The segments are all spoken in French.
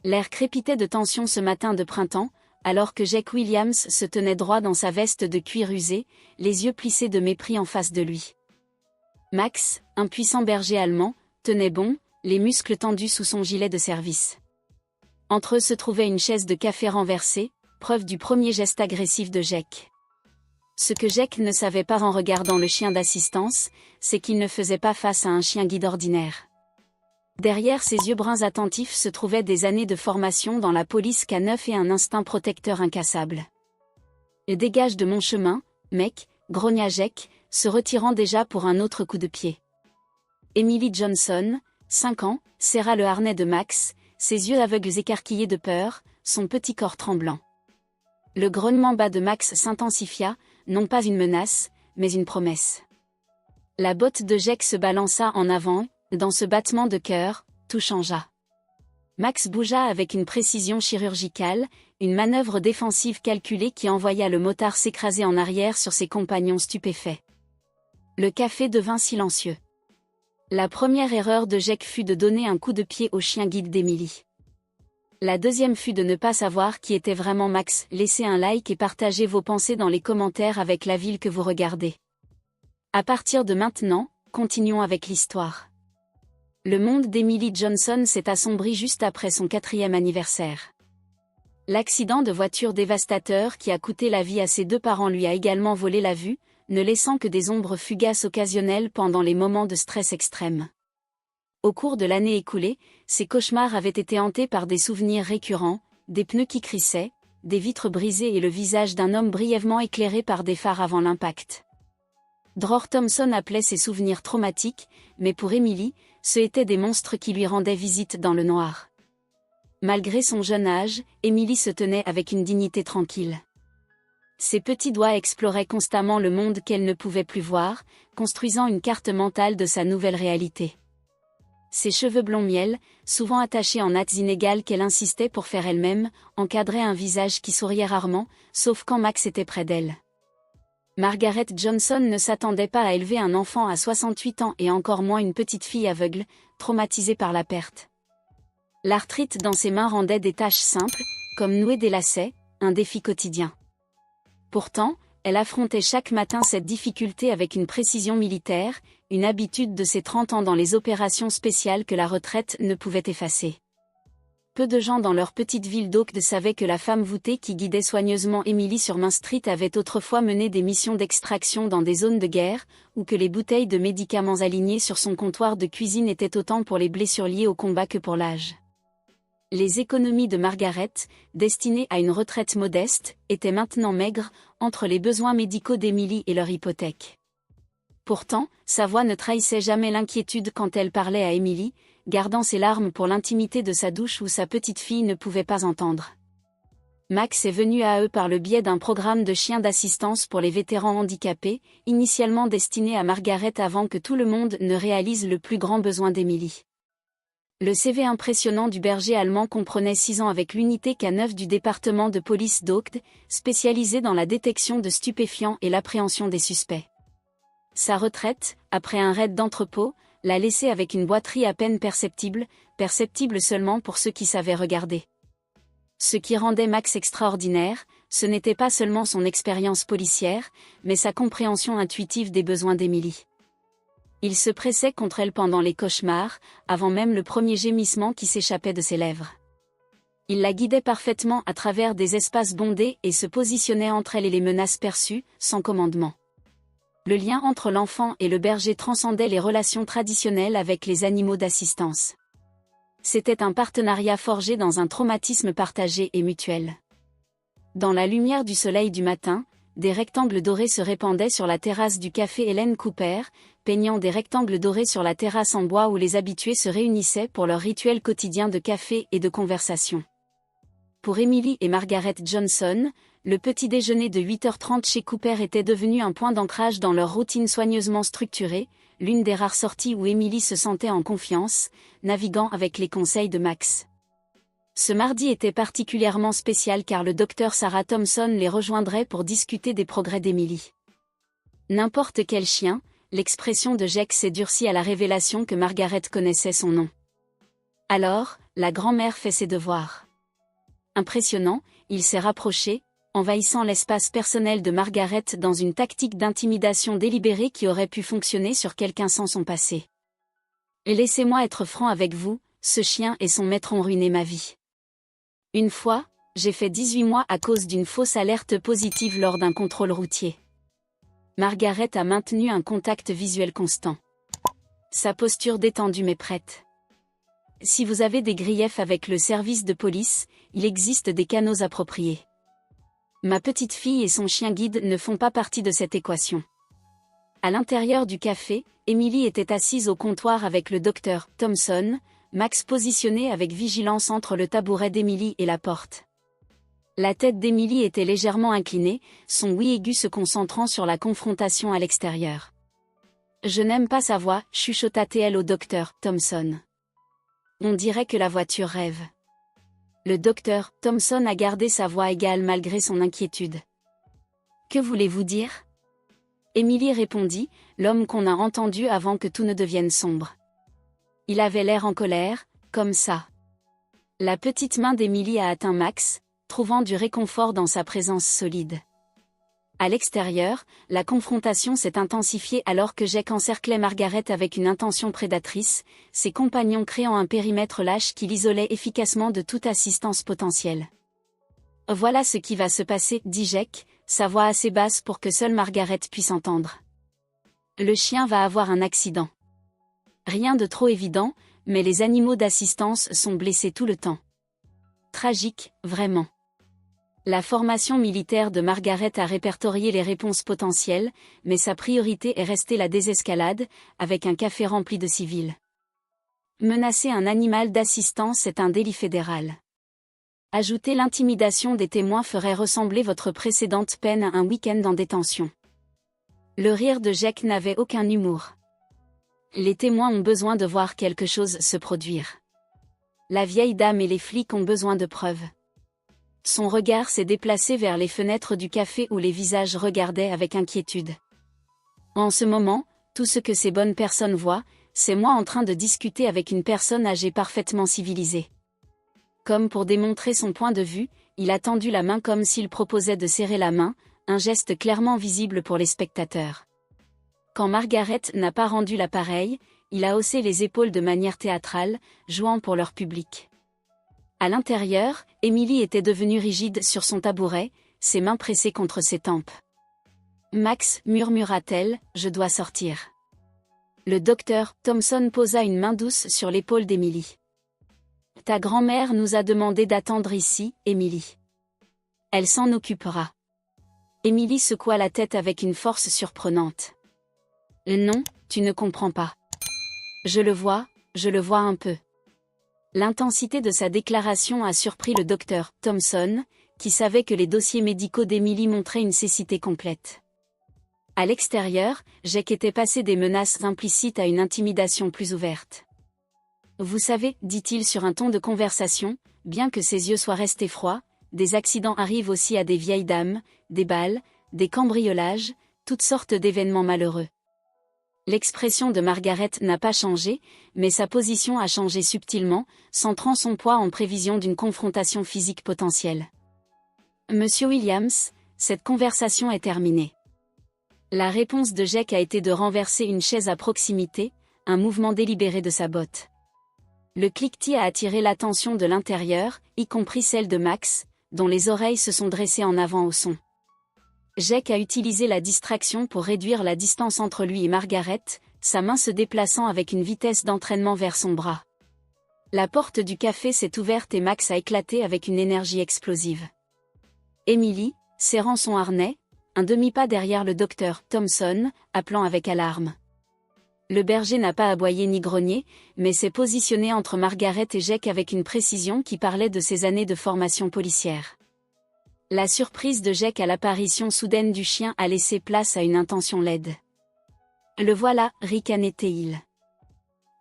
L'air crépitait de tension ce matin de printemps, alors que Jake Williams se tenait droit dans sa veste de cuir usé, les yeux plissés de mépris en face de lui. Max, un puissant berger allemand, tenait bon, les muscles tendus sous son gilet de service. Entre eux se trouvait une chaise de café renversée, preuve du premier geste agressif de Jake. Ce que Jake ne savait pas en regardant le chien d'assistance, c'est qu'il ne faisait pas face à un chien guide ordinaire. Derrière ses yeux bruns attentifs se trouvaient des années de formation dans la police K9 et un instinct protecteur incassable. « Dégage de mon chemin, mec », grogna Jake, se retirant déjà pour un autre coup de pied. Emily Johnson, 5 ans, serra le harnais de Max, ses yeux aveugles écarquillés de peur, son petit corps tremblant. Le grognement bas de Max s'intensifia, non pas une menace, mais une promesse. La botte de Jake se balança en avant. Dans ce battement de cœur, tout changea. Max bougea avec une précision chirurgicale, une manœuvre défensive calculée qui envoya le motard s'écraser en arrière sur ses compagnons stupéfaits. Le café devint silencieux. La première erreur de Jake fut de donner un coup de pied au chien guide d'Emily. La deuxième fut de ne pas savoir qui était vraiment Max. Laissez un like et partagez vos pensées dans les commentaires avec la ville que vous regardez. À partir de maintenant, continuons avec l'histoire. Le monde d'Emily Johnson s'est assombri juste après son 4e anniversaire. L'accident de voiture dévastateur qui a coûté la vie à ses 2 parents lui a également volé la vue, ne laissant que des ombres fugaces occasionnelles pendant les moments de stress extrême. Au cours de l'année écoulée, ses cauchemars avaient été hantés par des souvenirs récurrents, des pneus qui crissaient, des vitres brisées et le visage d'un homme brièvement éclairé par des phares avant l'impact. Dror Thompson appelait ces souvenirs traumatiques, mais pour Emily, ce étaient des monstres qui lui rendaient visite dans le noir. Malgré son jeune âge, Emily se tenait avec une dignité tranquille. Ses petits doigts exploraient constamment le monde qu'elle ne pouvait plus voir, construisant une carte mentale de sa nouvelle réalité. Ses cheveux blonds miel, souvent attachés en nattes inégales qu'elle insistait pour faire elle-même, encadraient un visage qui souriait rarement, sauf quand Max était près d'elle. Margaret Johnson ne s'attendait pas à élever un enfant à 68 ans et encore moins une petite fille aveugle, traumatisée par la perte. L'arthrite dans ses mains rendait des tâches simples, comme nouer des lacets, un défi quotidien. Pourtant, elle affrontait chaque matin cette difficulté avec une précision militaire, une habitude de ses 30 ans dans les opérations spéciales que la retraite ne pouvait effacer. Peu de gens dans leur petite ville d'Oakd savaient que la femme voûtée qui guidait soigneusement Emily sur Main Street avait autrefois mené des missions d'extraction dans des zones de guerre, ou que les bouteilles de médicaments alignées sur son comptoir de cuisine étaient autant pour les blessures liées au combat que pour l'âge. Les économies de Margaret, destinées à une retraite modeste, étaient maintenant maigres, entre les besoins médicaux d'Emily et leur hypothèque. Pourtant, sa voix ne trahissait jamais l'inquiétude quand elle parlait à Emily, gardant ses larmes pour l'intimité de sa douche où sa petite fille ne pouvait pas entendre. Max est venu à eux par le biais d'un programme de chiens d'assistance pour les vétérans handicapés, initialement destiné à Margaret avant que tout le monde ne réalise le plus grand besoin d'Emily. Le CV impressionnant du berger allemand comprenait 6 ans avec l'unité K9 du département de police d'Oakd, spécialisée dans la détection de stupéfiants et l'appréhension des suspects. Sa retraite, après un raid d'entrepôt, l'a laissé avec une boiterie à peine perceptible seulement pour ceux qui savaient regarder. Ce qui rendait Max extraordinaire, ce n'était pas seulement son expérience policière, mais sa compréhension intuitive des besoins d'Emily. Il se pressait contre elle pendant les cauchemars, avant même le premier gémissement qui s'échappait de ses lèvres. Il la guidait parfaitement à travers des espaces bondés et se positionnait entre elle et les menaces perçues, sans commandement. Le lien entre l'enfant et le berger transcendait les relations traditionnelles avec les animaux d'assistance. C'était un partenariat forgé dans un traumatisme partagé et mutuel. Dans la lumière du soleil du matin, des rectangles dorés se répandaient sur la terrasse du café Helen Cooper, peignant des rectangles dorés sur la terrasse en bois où les habitués se réunissaient pour leur rituel quotidien de café et de conversation. Pour Emily et Margaret Johnson, le petit déjeuner de 8h30 chez Cooper était devenu un point d'ancrage dans leur routine soigneusement structurée, l'une des rares sorties où Emily se sentait en confiance, naviguant avec les conseils de Max. Ce mardi était particulièrement spécial car le docteur Sarah Thompson les rejoindrait pour discuter des progrès d'Emily. N'importe quel chien, l'expression de Jake s'est durcie à la révélation que Margaret connaissait son nom. Alors, la grand-mère fait ses devoirs. Impressionnant, il s'est rapproché, envahissant l'espace personnel de Margaret dans une tactique d'intimidation délibérée qui aurait pu fonctionner sur quelqu'un sans son passé. Et laissez-moi être franc avec vous, ce chien et son maître ont ruiné ma vie. Une fois, j'ai fait 18 mois à cause d'une fausse alerte positive lors d'un contrôle routier. Margaret a maintenu un contact visuel constant. Sa posture détendue mais prête. Si vous avez des griefs avec le service de police, il existe des canaux appropriés. Ma petite fille et son chien guide ne font pas partie de cette équation. À l'intérieur du café, Emily était assise au comptoir avec le docteur Thompson, Max positionné avec vigilance entre le tabouret d'Emily et la porte. La tête d'Emily était légèrement inclinée, son oui aigu se concentrant sur la confrontation à l'extérieur. « Je n'aime pas sa voix », chuchota-t-elle au docteur Thompson. « On dirait que la voiture rêve. » Le docteur Thompson a gardé sa voix égale malgré son inquiétude. « Que voulez-vous dire ?» Emily répondit, l'homme qu'on a entendu avant que tout ne devienne sombre. Il avait l'air en colère, comme ça. La petite main d'Emily a atteint Max, trouvant du réconfort dans sa présence solide. À l'extérieur, la confrontation s'est intensifiée alors que Jake encerclait Margaret avec une intention prédatrice, ses compagnons créant un périmètre lâche qui l'isolait efficacement de toute assistance potentielle. « Voilà ce qui va se passer, » dit Jake, sa voix assez basse pour que seule Margaret puisse entendre. « Le chien va avoir un accident. » Rien de trop évident, mais les animaux d'assistance sont blessés tout le temps. Tragique, vraiment. La formation militaire de Margaret a répertorié les réponses potentielles, mais sa priorité est restée la désescalade, avec un café rempli de civils. Menacer un animal d'assistance est un délit fédéral. Ajouter l'intimidation des témoins ferait ressembler votre précédente peine à un week-end en détention. Le rire de Jake n'avait aucun humour. Les témoins ont besoin de voir quelque chose se produire. La vieille dame et les flics ont besoin de preuves. Son regard s'est déplacé vers les fenêtres du café où les visages regardaient avec inquiétude. En ce moment, tout ce que ces bonnes personnes voient, c'est moi en train de discuter avec une personne âgée parfaitement civilisée. Comme pour démontrer son point de vue, il a tendu la main comme s'il proposait de serrer la main, un geste clairement visible pour les spectateurs. Quand Margaret n'a pas rendu l'appareil, il a haussé les épaules de manière théâtrale, jouant pour leur public. À l'intérieur, Emily était devenue rigide sur son tabouret, ses mains pressées contre ses tempes. « Max, » murmura-t-elle, « je dois sortir. » Le docteur Thompson posa une main douce sur l'épaule d'Emily. « Ta grand-mère nous a demandé d'attendre ici, Emily. Elle s'en occupera. » Emily secoua la tête avec une force surprenante. « Non, tu ne comprends pas. Je le vois un peu. » L'intensité de sa déclaration a surpris le docteur Thompson, qui savait que les dossiers médicaux d'Emily montraient une cécité complète. À l'extérieur, Jake était passé des menaces implicites à une intimidation plus ouverte. « Vous savez, » dit-il sur un ton de conversation, bien que ses yeux soient restés froids, des accidents arrivent aussi à des vieilles dames, des balles, des cambriolages, toutes sortes d'événements malheureux. L'expression de Margaret n'a pas changé, mais sa position a changé subtilement, centrant son poids en prévision d'une confrontation physique potentielle. « Monsieur Williams, cette conversation est terminée. » La réponse de Jake a été de renverser une chaise à proximité, un mouvement délibéré de sa botte. Le cliquetis a attiré l'attention de l'intérieur, y compris celle de Max, dont les oreilles se sont dressées en avant au son. Jake a utilisé la distraction pour réduire la distance entre lui et Margaret, sa main se déplaçant avec une vitesse d'entraînement vers son bras. La porte du café s'est ouverte et Max a éclaté avec une énergie explosive. Emily, serrant son harnais, un demi-pas derrière le docteur Thompson, appelant avec alarme. Le berger n'a pas aboyé ni grogné, mais s'est positionné entre Margaret et Jake avec une précision qui parlait de ses années de formation policière. La surprise de Jake à l'apparition soudaine du chien a laissé place à une intention laide. « Le voilà, » ricanait-il.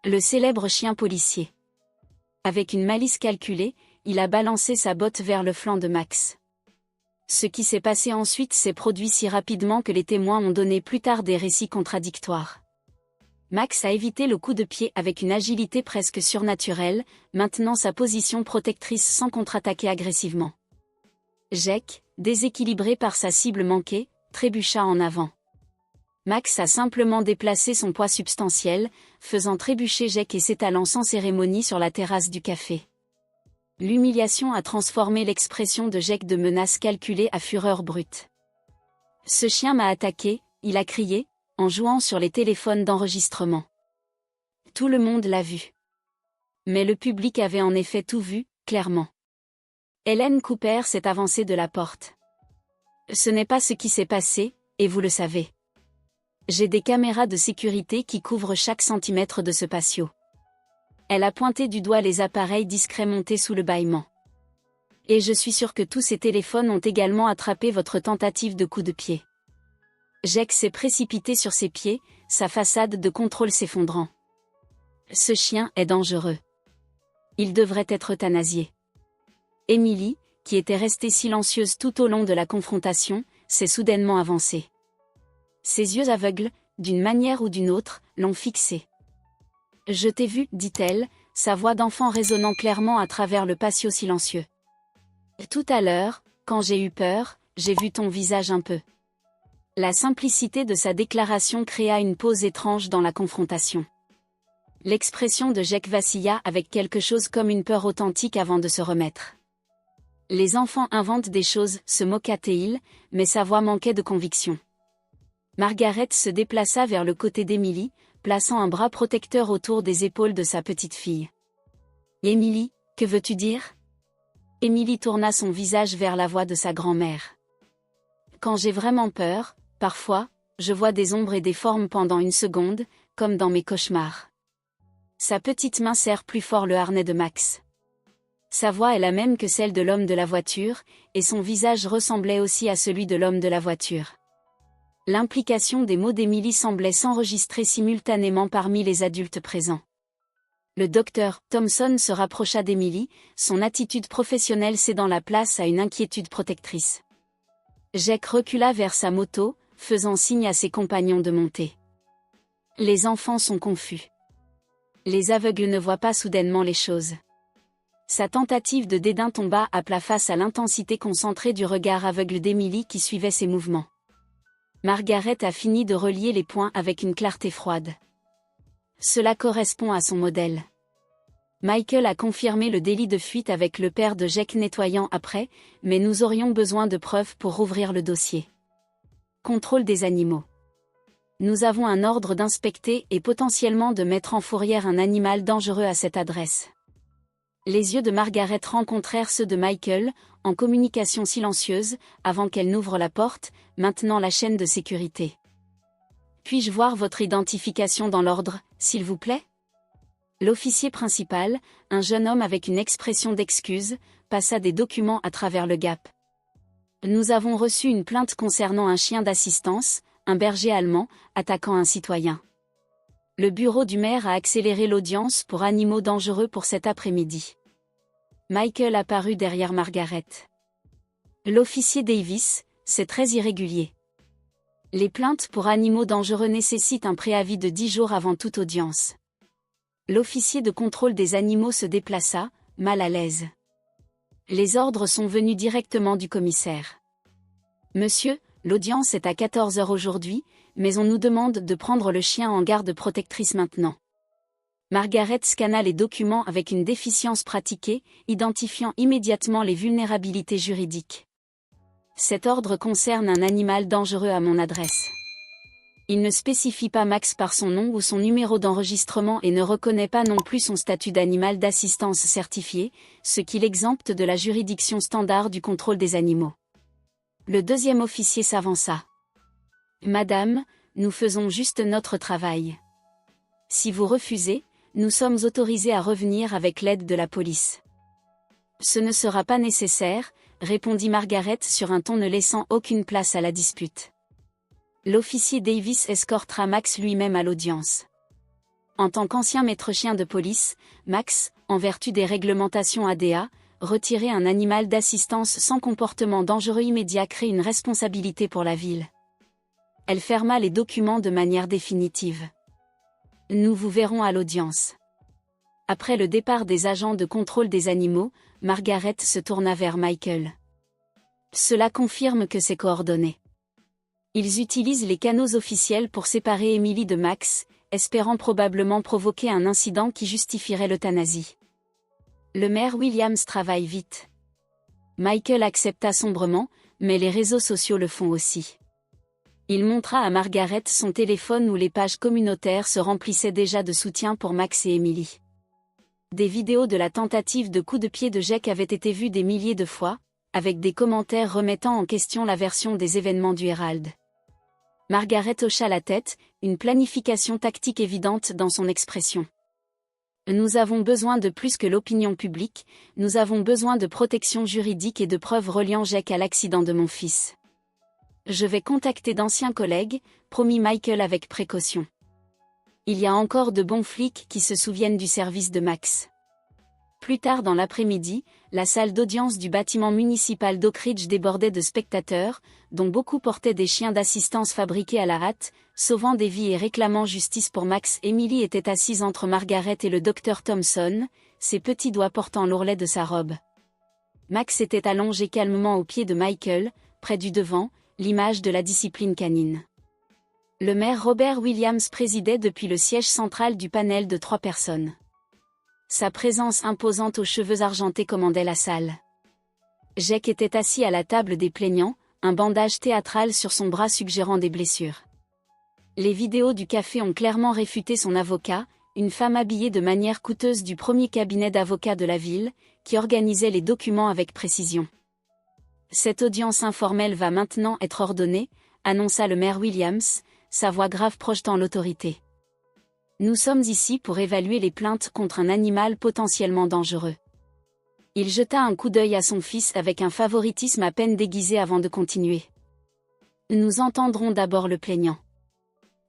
Le célèbre chien policier. Avec une malice calculée, il a balancé sa botte vers le flanc de Max. Ce qui s'est passé ensuite s'est produit si rapidement que les témoins ont donné plus tard des récits contradictoires. Max a évité le coup de pied avec une agilité presque surnaturelle, maintenant sa position protectrice sans contre-attaquer agressivement. Jake, déséquilibré par sa cible manquée, trébucha en avant. Max a simplement déplacé son poids substantiel, faisant trébucher Jake et s'étalant sans cérémonie sur la terrasse du café. L'humiliation a transformé l'expression de Jake de menace calculée à fureur brute. « Ce chien m'a attaqué », il a crié, en jouant sur les téléphones d'enregistrement. Tout le monde l'a vu. Mais le public avait en effet tout vu, clairement. Hélène Cooper s'est avancée de la porte. Ce n'est pas ce qui s'est passé, et vous le savez. J'ai des caméras de sécurité qui couvrent chaque centimètre de ce patio. Elle a pointé du doigt les appareils discrets montés sous le bâillement. Et je suis sûre que tous ces téléphones ont également attrapé votre tentative de coup de pied. Jake s'est précipité sur ses pieds, sa façade de contrôle s'effondrant. Ce chien est dangereux. Il devrait être euthanasié. Emily, qui était restée silencieuse tout au long de la confrontation, s'est soudainement avancée. Ses yeux aveugles, d'une manière ou d'une autre, l'ont fixée. « Je t'ai vu, dit-elle, sa voix d'enfant résonnant clairement à travers le patio silencieux. Tout à l'heure, quand j'ai eu peur, j'ai vu ton visage un peu. » La simplicité de sa déclaration créa une pause étrange dans la confrontation. L'expression de Jake vacilla avec quelque chose comme une peur authentique avant de se remettre. Les enfants inventent des choses, se moqua-t-il, mais sa voix manquait de conviction. Margaret se déplaça vers le côté d'Emily, plaçant un bras protecteur autour des épaules de sa petite fille. « Emily, que veux-tu dire ?» Emily tourna son visage vers la voix de sa grand-mère. « Quand j'ai vraiment peur, parfois, je vois des ombres et des formes pendant une seconde, comme dans mes cauchemars. » Sa petite main serre plus fort le harnais de Max. Sa voix est la même que celle de l'homme de la voiture, et son visage ressemblait aussi à celui de l'homme de la voiture. L'implication des mots d'Emily semblait s'enregistrer simultanément parmi les adultes présents. Le docteur Thompson se rapprocha d'Emily, son attitude professionnelle cédant la place à une inquiétude protectrice. Jake recula vers sa moto, faisant signe à ses compagnons de monter. Les enfants sont confus. Les aveugles ne voient pas soudainement les choses. Sa tentative de dédain tomba à plat face à l'intensité concentrée du regard aveugle d'Emily qui suivait ses mouvements. Margaret a fini de relier les points avec une clarté froide. Cela correspond à son modèle. Michael a confirmé le délit de fuite avec le père de Jake nettoyant après, mais nous aurions besoin de preuves pour rouvrir le dossier. Contrôle des animaux. Nous avons un ordre d'inspecter et potentiellement de mettre en fourrière un animal dangereux à cette adresse. Les yeux de Margaret rencontrèrent ceux de Michael, en communication silencieuse, avant qu'elle n'ouvre la porte, maintenant la chaîne de sécurité. Puis-je voir votre identification dans l'ordre, s'il vous plaît ? L'officier principal, un jeune homme avec une expression d'excuse, passa des documents à travers le gap. Nous avons reçu une plainte concernant un chien d'assistance, un berger allemand, attaquant un citoyen. Le bureau du maire a accéléré l'audience pour animaux dangereux pour cet après-midi. Michael apparut derrière Margaret. L'officier Davis, c'est très irrégulier. Les plaintes pour animaux dangereux nécessitent un préavis de 10 jours avant toute audience. L'officier de contrôle des animaux se déplaça, mal à l'aise. Les ordres sont venus directement du commissaire. Monsieur, l'audience est à 14 heures aujourd'hui, mais on nous demande de prendre le chien en garde protectrice maintenant. Margaret scanna les documents avec une déficience pratiquée, identifiant immédiatement les vulnérabilités juridiques. Cet ordre concerne un animal dangereux à mon adresse. Il ne spécifie pas Max par son nom ou son numéro d'enregistrement et ne reconnaît pas non plus son statut d'animal d'assistance certifié, ce qui l'exempte de la juridiction standard du contrôle des animaux. Le deuxième officier s'avança. « Madame, nous faisons juste notre travail. Si vous refusez, nous sommes autorisés à revenir avec l'aide de la police. » « Ce ne sera pas nécessaire, » répondit Margaret sur un ton ne laissant aucune place à la dispute. L'officier Davis escortera Max lui-même à l'audience. En tant qu'ancien maître-chien de police, Max, en vertu des réglementations ADA, retirer un animal d'assistance sans comportement dangereux immédiat crée une responsabilité pour la ville. Elle ferma les documents de manière définitive. Nous vous verrons à l'audience. Après le départ des agents de contrôle des animaux, Margaret se tourna vers Michael. Cela confirme que c'est coordonné. Ils utilisent les canaux officiels pour séparer Emily de Max, espérant probablement provoquer un incident qui justifierait l'euthanasie. Le maire Williams travaille vite. Michael accepta sombrement, mais les réseaux sociaux le font aussi. Il montra à Margaret son téléphone où les pages communautaires se remplissaient déjà de soutien pour Max et Emily. Des vidéos de la tentative de coup de pied de Jake avaient été vues des milliers de fois, avec des commentaires remettant en question la version des événements du Herald. Margaret hocha la tête, une planification tactique évidente dans son expression. Nous avons besoin de plus que l'opinion publique, nous avons besoin de protection juridique et de preuves reliant Jake à l'accident de mon fils. Je vais contacter d'anciens collègues, promit Michael avec précaution. Il y a encore de bons flics qui se souviennent du service de Max. Plus tard dans l'après-midi, la salle d'audience du bâtiment municipal d'Oak Ridge débordait de spectateurs, dont beaucoup portaient des chiens d'assistance fabriqués à la hâte, sauvant des vies et réclamant justice pour Max. Emily était assise entre Margaret et le docteur Thompson, ses petits doigts portant l'ourlet de sa robe. Max était allongé calmement aux pieds de Michael, près du devant, l'image de la discipline canine. Le maire Robert Williams présidait depuis le siège central du panel de 3 personnes. Sa présence imposante aux cheveux argentés commandait la salle. Jake était assis à la table des plaignants, un bandage théâtral sur son bras suggérant des blessures. Les vidéos du café ont clairement réfuté son avocat, une femme habillée de manière coûteuse du premier cabinet d'avocats de la ville, qui organisait les documents avec précision. Cette audience informelle va maintenant être ordonnée, annonça le maire Williams, sa voix grave projetant l'autorité. Nous sommes ici pour évaluer les plaintes contre un animal potentiellement dangereux. Il jeta un coup d'œil à son fils avec un favoritisme à peine déguisé avant de continuer. Nous entendrons d'abord le plaignant.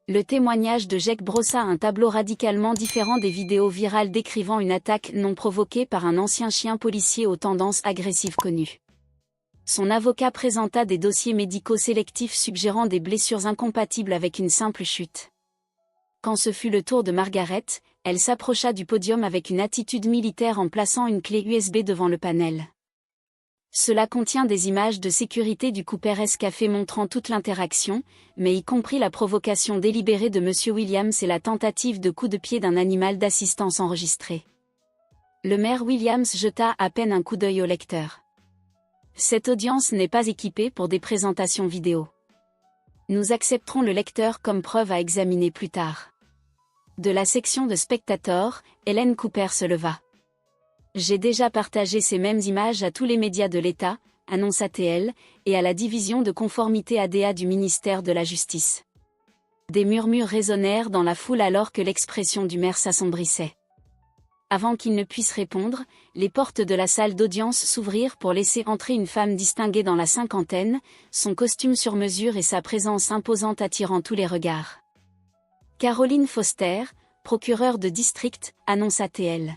Le témoignage de Jake brossa un tableau radicalement différent des vidéos virales décrivant une attaque non provoquée par un ancien chien policier aux tendances agressives connues. Son avocat présenta des dossiers médicaux sélectifs suggérant des blessures incompatibles avec une simple chute. Quand ce fut le tour de Margaret, elle s'approcha du podium avec une attitude militaire en plaçant une clé USB devant le panel. Cela contient des images de sécurité du Cooper's Café montrant toute l'interaction, mais y compris la provocation délibérée de M. Williams et la tentative de coup de pied d'un animal d'assistance enregistré. Le maire Williams jeta à peine un coup d'œil au lecteur. Cette audience n'est pas équipée pour des présentations vidéo. Nous accepterons le lecteur comme preuve à examiner plus tard. De la section de spectateurs, Hélène Cooper se leva. J'ai déjà partagé ces mêmes images à tous les médias de l'État, annonça-t-elle, et à la division de conformité ADA du ministère de la Justice. Des murmures résonnèrent dans la foule alors que l'expression du maire s'assombrissait. Avant qu'il ne puisse répondre, les portes de la salle d'audience s'ouvrirent pour laisser entrer une femme distinguée dans la cinquantaine, son costume sur mesure et sa présence imposante attirant tous les regards. Caroline Foster, procureure de district, annonça-t-elle.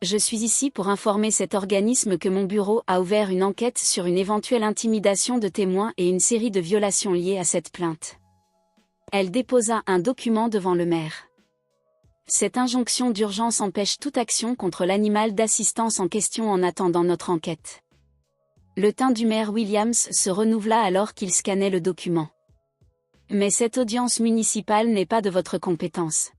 Je suis ici pour informer cet organisme que mon bureau a ouvert une enquête sur une éventuelle intimidation de témoins et une série de violations liées à cette plainte. Elle déposa un document devant le maire. Cette injonction d'urgence empêche toute action contre l'animal d'assistance en question en attendant notre enquête. Le teint du maire Williams se renouvela alors qu'il scannait le document. Mais cette audience municipale n'est pas de votre compétence.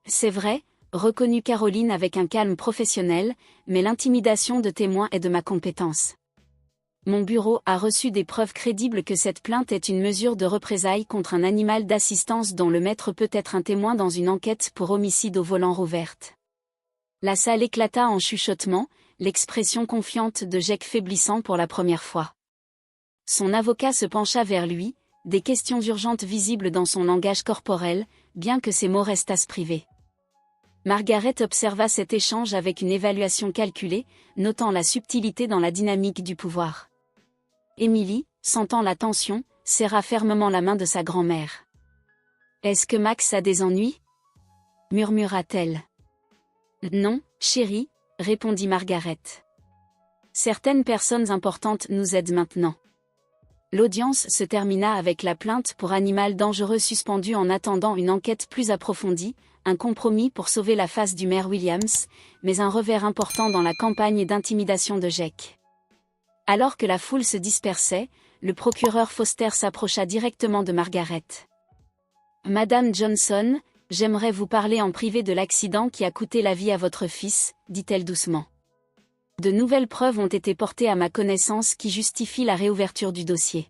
C'est vrai, reconnut Caroline avec un calme professionnel, mais l'intimidation de témoins est de ma compétence. Mon bureau a reçu des preuves crédibles que cette plainte est une mesure de représailles contre un animal d'assistance dont le maître peut être un témoin dans une enquête pour homicide au volant rouverte. La salle éclata en chuchotements, l'expression confiante de Jake faiblissant pour la première fois. Son avocat se pencha vers lui, des questions urgentes visibles dans son langage corporel, bien que ses mots restassent privés. Margaret observa cet échange avec une évaluation calculée, notant la subtilité dans la dynamique du pouvoir. Emily, sentant la tension, serra fermement la main de sa grand-mère. « Est-ce que Max a des ennuis ?» murmura-t-elle. « Non, chérie, » répondit Margaret. « Certaines personnes importantes nous aident maintenant. L'audience se termina avec la plainte pour animal dangereux suspendue en attendant une enquête plus approfondie, un compromis pour sauver la face du maire Williams, mais un revers important dans la campagne d'intimidation de Jake. Alors que la foule se dispersait, le procureur Foster s'approcha directement de Margaret. « Madame Johnson, j'aimerais vous parler en privé de l'accident qui a coûté la vie à votre fils, dit-elle doucement. De nouvelles preuves ont été portées à ma connaissance qui justifient la réouverture du dossier.